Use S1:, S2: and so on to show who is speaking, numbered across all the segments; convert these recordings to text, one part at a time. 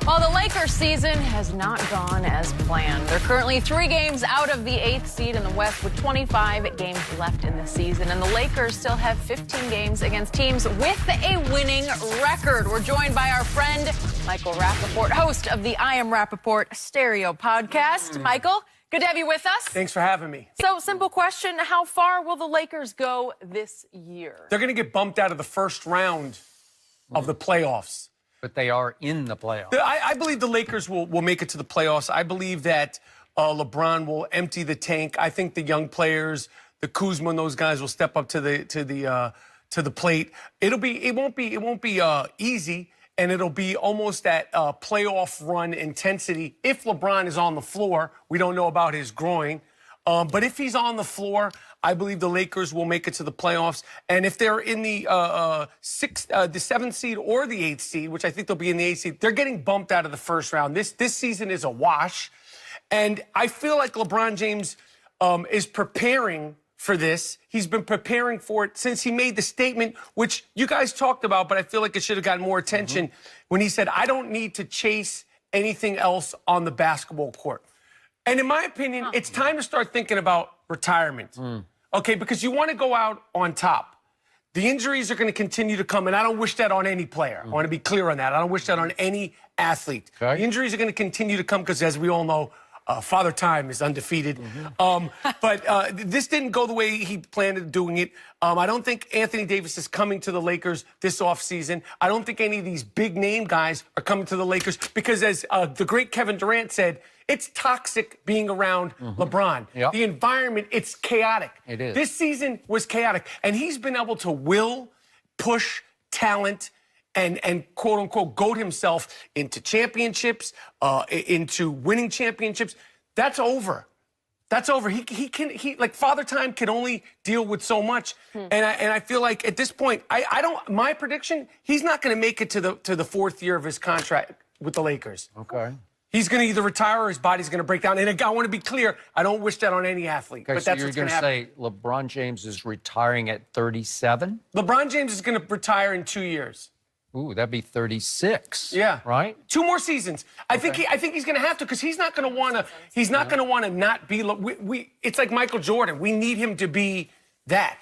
S1: Well, the Lakers season has not gone as planned. They're currently 3 games out of the 8th seed in the West with 25 games left in the season. And the Lakers still have 15 games against teams with a winning record. We're joined by our friend, Michael Rapaport, host of the I Am Rapaport Stereo podcast. Michael, good to have you with us.
S2: Thanks for having me.
S1: So, simple question. How far will the Lakers go this year?
S2: They're going to get bumped out of the first round of the playoffs.
S3: But they are in the playoffs.
S2: I believe the Lakers will make it to the playoffs. I believe that LeBron will empty the tank. I think the young players, the Kuzma and those guys will step up to the plate. It won't be easy, and it'll be almost that playoff run intensity. If LeBron is on the floor, we don't know about his groin. But if he's on the floor, I believe the Lakers will make it to the playoffs. And if they're in the 7th seed or the 8th seed, which I think they'll be in the 8th seed, they're getting bumped out of the first round. This season is a wash. And I feel like LeBron James is preparing for this. He's been preparing for it since he made the statement, which you guys talked about, but I feel like it should have gotten more attention when he said, I don't need to chase anything else on the basketball court. And in my opinion, it's time to start thinking about retirement, okay? Because you want to go out on top. The injuries are going to continue to come, and I don't wish that on any player. I want to be clear on that. I don't wish that on any athlete. Okay. The injuries are going to continue to come because, as we all know, Father Time is undefeated. But this didn't go the way he planned on doing it. I don't think Anthony Davis is coming to the Lakers this offseason. I don't think any of these big-name guys are coming to the Lakers because, as the great Kevin Durant said, it's toxic being around LeBron.
S3: Yep.
S2: The environment, it's chaotic.
S3: It is.
S2: This season was chaotic. And he's been able to push talent and quote-unquote, goat himself into championships, into winning championships. That's over. That's over. He like Father Time can only deal with so much. And I feel like at this point, my prediction, he's not going to make it to the 4th year of his contract with the Lakers.
S3: Okay.
S2: He's going to either retire or his body's going to break down. And I want to be clear, I don't wish that on any athlete.
S3: Okay,
S2: but
S3: so
S2: that's
S3: you're
S2: what's
S3: going
S2: going
S3: to
S2: to happen.
S3: say LeBron James is retiring at 37?
S2: LeBron James is going to retire in 2 years.
S3: Ooh, that'd be 36.
S2: Yeah.
S3: Right?
S2: 2 more seasons. I think he's going to have to because he's not going to want to. He's not going to want to not be. It's like Michael Jordan. We need him to be that.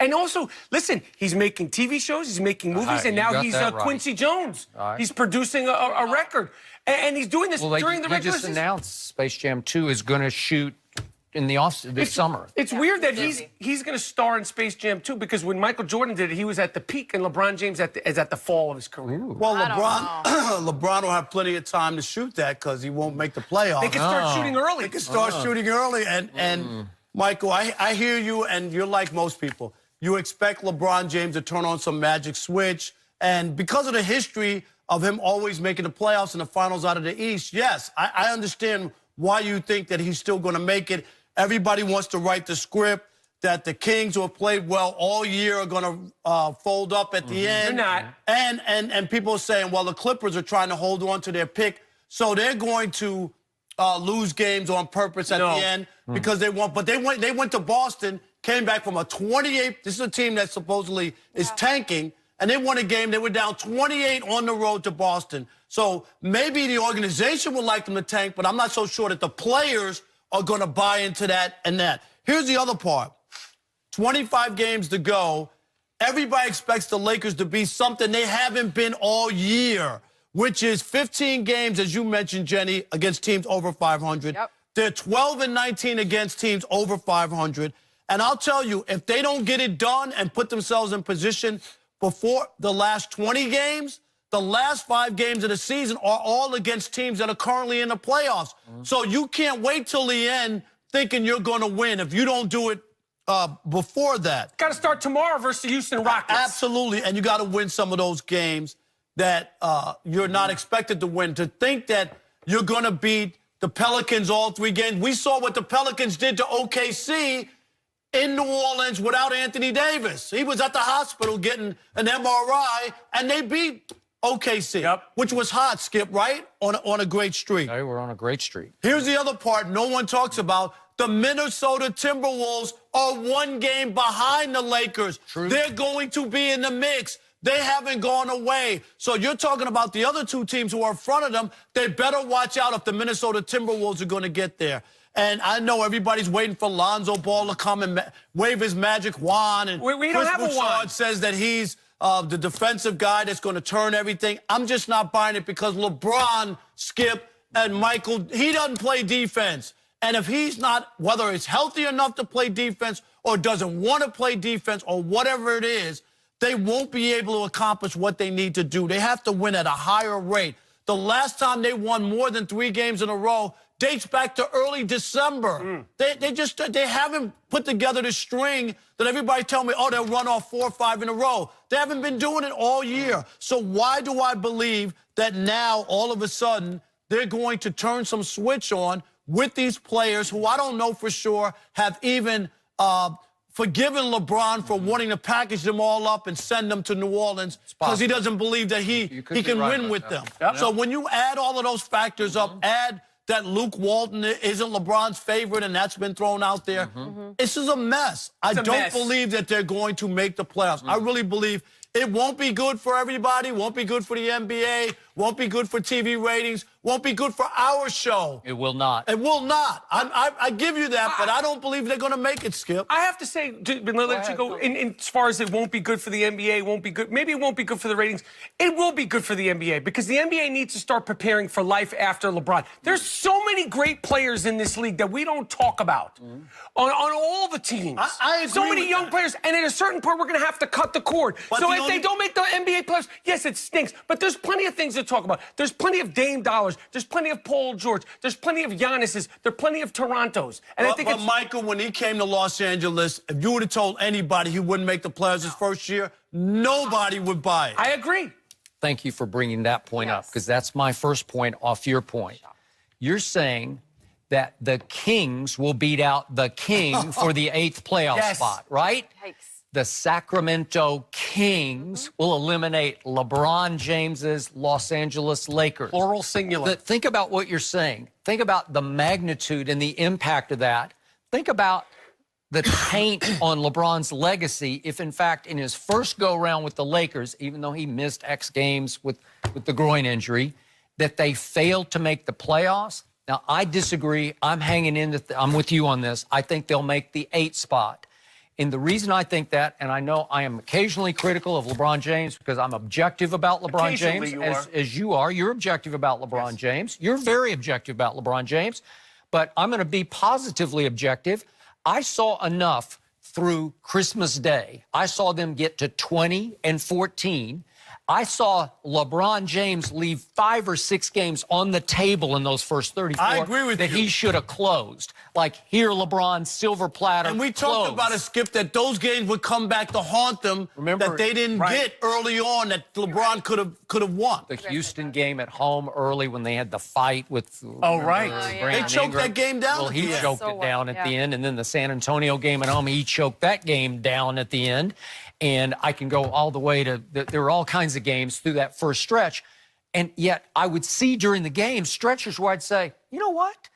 S2: And also, listen, he's making TV shows, he's making movies, and now he's Quincy Jones. He's producing a record. And he's doing this during the regular
S3: season. He just announced Space Jam 2 is going to shoot in the this summer.
S2: It's weird that he's going to star in Space Jam 2 because when Michael Jordan did it, he was at the peak, and LeBron James is at the fall of his career.
S3: Ooh.
S4: Well, LeBron will have plenty of time to shoot that because he won't make the playoffs.
S2: They can start shooting early.
S4: They can start shooting early. And Michael, I hear you, and you're like most people. You expect LeBron James to turn on some magic switch. And because of the history of him always making the playoffs and the finals out of the East, yes, I understand why you think that he's still going to make it. Everybody wants to write the script that the Kings, who have played well all year, are going to fold up at the end.
S2: They're not.
S4: And people are saying, well, the Clippers are trying to hold on to their pick, so they're going to lose games on purpose at the end because they want. But they went to Boston, came back from a 28. This is a team that supposedly is tanking, and they won a game. They were down 28 on the road to Boston. So maybe the organization would like them to tank, but I'm not so sure that the players are going to buy into that and that. Here's the other part. 25 games to go. Everybody expects the Lakers to be something they haven't been all year, which is 15 games, as you mentioned, Jenny, against teams over 500.
S1: Yep.
S4: They're 12-19 against teams over 500. And I'll tell you, if they don't get it done and put themselves in position before the last 20 games, the last 5 games of the season are all against teams that are currently in the playoffs. So you can't wait till the end thinking you're going to win if you don't do it before that.
S2: Got to start tomorrow versus the Houston Rockets.
S4: Absolutely, and you got to win some of those games that you're not expected to win. To think that you're going to beat the Pelicans all 3 games. We saw what the Pelicans did to OKC in New Orleans without Anthony Davis. He was at the hospital getting an MRI, and they beat OKC, which was hot, Skip, right? On a great streak.
S3: They were on a great streak.
S4: Here's the other part no one talks about. The Minnesota Timberwolves are 1 game behind the Lakers.
S3: True.
S4: They're going to be in the mix. They haven't gone away. So you're talking about the other two teams who are in front of them. They better watch out if the Minnesota Timberwolves are going to get there. And I know everybody's waiting for Lonzo Ball to come and wave his magic wand. And
S2: we don't have a wand.
S4: Says that he's the defensive guy that's going to turn everything. I'm just not buying it because LeBron, Skip, and Michael, he doesn't play defense. And if he's not, whether it's healthy enough to play defense or doesn't want to play defense or whatever it is, they won't be able to accomplish what they need to do. They have to win at a higher rate. The last time they won more than 3 games in a row dates back to early December. They haven't put together the string that everybody tell me, oh, they'll run off 4 or 5 in a row. They haven't been doing it all year. So why do I believe that now, all of a sudden, they're going to turn some switch on with these players who I don't know for sure have even forgiven LeBron for wanting to package them all up and send them to New Orleans because he doesn't believe that he can win with them. Yep. So when you add all of those factors up, add that Luke Walton isn't LeBron's favorite, and that's been thrown out there. This is a mess. I don't believe that they're going to make the playoffs. I really believe it won't be good for everybody, won't be good for the NBA, won't be good for TV ratings, won't be good for our show.
S3: It will not.
S4: It will not. I give you that, but I don't believe they're going to make it, Skip.
S2: I have to say, let you go. In as far as it won't be good for the NBA, won't be good. Maybe it won't be good for the ratings. It will be good for the NBA because the NBA needs to start preparing for life after LeBron. There's so many great players in this league that we don't talk about on all the teams.
S4: I agree.
S2: So many young players, and at a certain point, we're going to have to cut the cord. But so if they don't make the NBA playoffs, yes, it stinks. But there's plenty of things to talk about. There's plenty of Dame dollars. There's plenty of Paul George. There's plenty of Giannis's. There's plenty of Torontos. And I think
S4: but Michael, when he came to Los Angeles, if you would have told anybody he wouldn't make the playoffs his first year, nobody would buy it.
S2: I agree.
S3: Thank you for bringing that point up, because that's my first point off your point. You're saying that the Kings will beat out the King for the 8th playoff spot, right?
S1: Yikes.
S3: The Sacramento Kings will eliminate LeBron James's Los Angeles Lakers.
S2: Plural, singular.
S3: Think about what you're saying. Think about the magnitude and the impact of that. Think about the taint on LeBron's legacy if, in fact, in his first go-around with the Lakers, even though he missed X games with the groin injury, that they failed to make the playoffs. Now, I disagree. I'm hanging in. I'm with you on this. I think they'll make the 8th spot. And the reason I think that, and I know I am occasionally critical of LeBron James because I'm objective about LeBron James, as you are. You're objective about LeBron James. You're very objective about LeBron James. But I'm going to be positively objective. I saw enough through Christmas Day. I saw them get to 20 and 14. I saw LeBron James leave 5 or 6 games on the table in those first 34.
S4: I agree with
S3: that
S4: you.
S3: He should have closed. Like, here, LeBron, silver platter,
S4: and we talked about it, Skip, that those games would come back to haunt them.
S3: Remember,
S4: that they didn't get early on that LeBron could have won.
S3: The Houston game at home early when they had the fight with
S4: They choked that game down.
S3: Well, he choked it down at the end. And then the San Antonio game at home, he choked that game down at the end. And I can go all the way to, there were all kinds of games through that first stretch. And yet I would see during the game stretches where I'd say, you know what?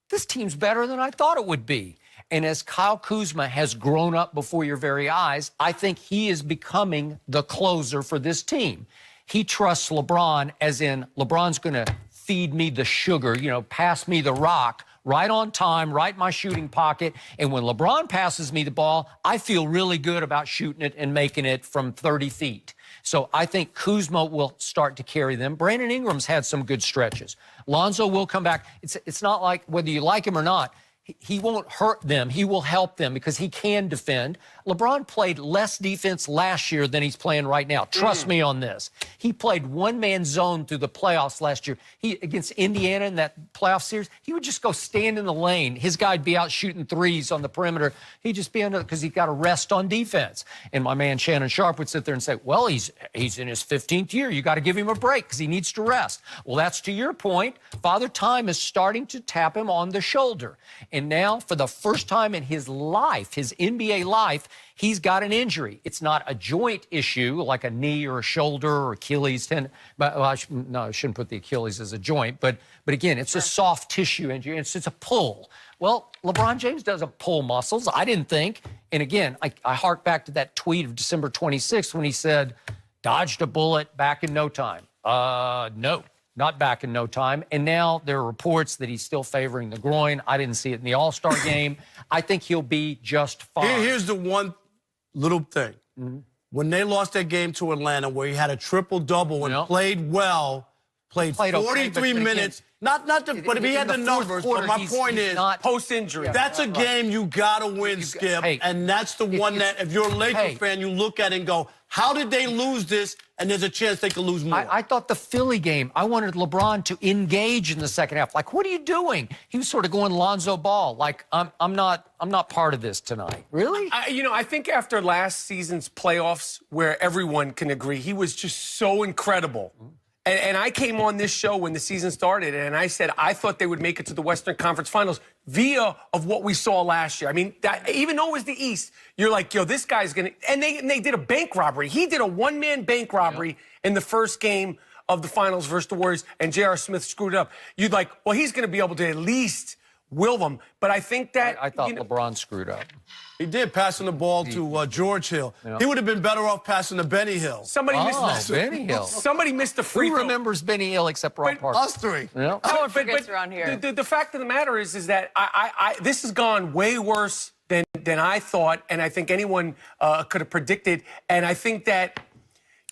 S3: This team's better than I thought it would be. And as Kyle Kuzma has grown up before your very eyes, I think he is becoming the closer for this team. He trusts LeBron, as in LeBron's going to feed me the sugar, pass me the rock right on time, right in my shooting pocket. And when LeBron passes me the ball, I feel really good about shooting it and making it from 30 feet. So I think Kuzma will start to carry them. Brandon Ingram's had some good stretches. Lonzo will come back. It's not like whether you like him or not, he won't hurt them. He will help them because he can defend. LeBron played less defense last year than he's playing right now. Trust me on this. He played one-man zone through the playoffs last year. Against Indiana in that playoff series, he would just go stand in the lane. His guy'd be out shooting threes on the perimeter. He'd just be under because he got a rest on defense. And my man Shannon Sharp would sit there and say, well, he's in his 15th year. You got to give him a break because he needs to rest. Well, that's to your point. Father Time is starting to tap him on the shoulder. And now, for the first time in his life, his NBA life, he's got an injury. It's not a joint issue like a knee or a shoulder or Achilles tendon. Well, I shouldn't put the Achilles as a joint. But again, it's a soft tissue injury. It's a pull. Well, LeBron James doesn't pull muscles, I didn't think. And again, I hark back to that tweet of December 26th when he said, dodged a bullet back in no time. No, not back in no time. And now there are reports that he's still favoring the groin. I didn't see it in the All-Star game. I think he'll be just fine.
S4: Here's the one little thing. When they lost that game to Atlanta, where he had a triple-double and played well, played 43 minutes. But if he had the numbers, but my point is,
S2: post-injury.
S4: That's a game you got to win, Skip. And that's the one that, if you're a Lakers fan, you look at and go, how did they lose this? And there's a chance they could lose more.
S3: I thought the Philly game, I wanted LeBron to engage in the second half. Like, what are you doing? He was sort of going Lonzo Ball. Like, I'm not part of this tonight. Really?
S2: I think after last season's playoffs, where everyone can agree, he was just so incredible. And I came on this show when the season started, and I said I thought they would make it to the Western Conference Finals via of what we saw last year. I mean, even though it was the East, you're like, yo, this guy's going to... And they did a bank robbery. He did a one-man bank robbery in the first game of the Finals versus the Warriors, and J.R. Smith screwed it up. You'd like, well, he's going to be able to at least will them. But I think that...
S3: I thought LeBron screwed up.
S4: He did, passing the ball to George Hill. He would have been better off passing to Benny Hill.
S2: Somebody missed
S3: Benny Hill.
S2: Somebody missed the free throw.
S3: Who remembers Benny Hill except Rob Parker?
S4: Us three.
S1: No one forgets around here.
S2: The fact of the matter is that this has gone way worse than I thought, and I think anyone could have predicted. And I think that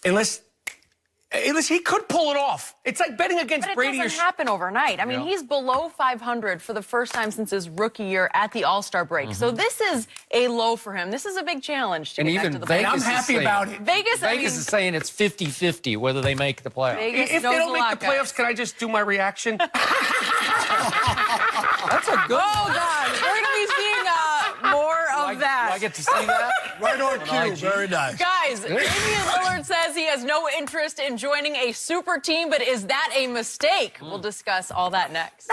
S2: unless he could pull it off. It's like betting against Brady.
S1: But it doesn't happen overnight. I mean, he's below 500 for the first time since his rookie year at the All-Star break. So this is a low for him. This is a big challenge to get back to the playoffs.
S2: I'm happy about it.
S1: Vegas
S3: is saying it's 50-50 whether they make the playoffs.
S2: If they don't make the playoffs, can I just do my reaction?
S3: That's a good
S1: Oh, God. We're going to be seeing more of that.
S3: Do I get to see that?
S4: Right on cue. Very nice.
S1: Guys, Damian Lillard says he has no interest in joining a super team, but is that a mistake? We'll discuss all that next.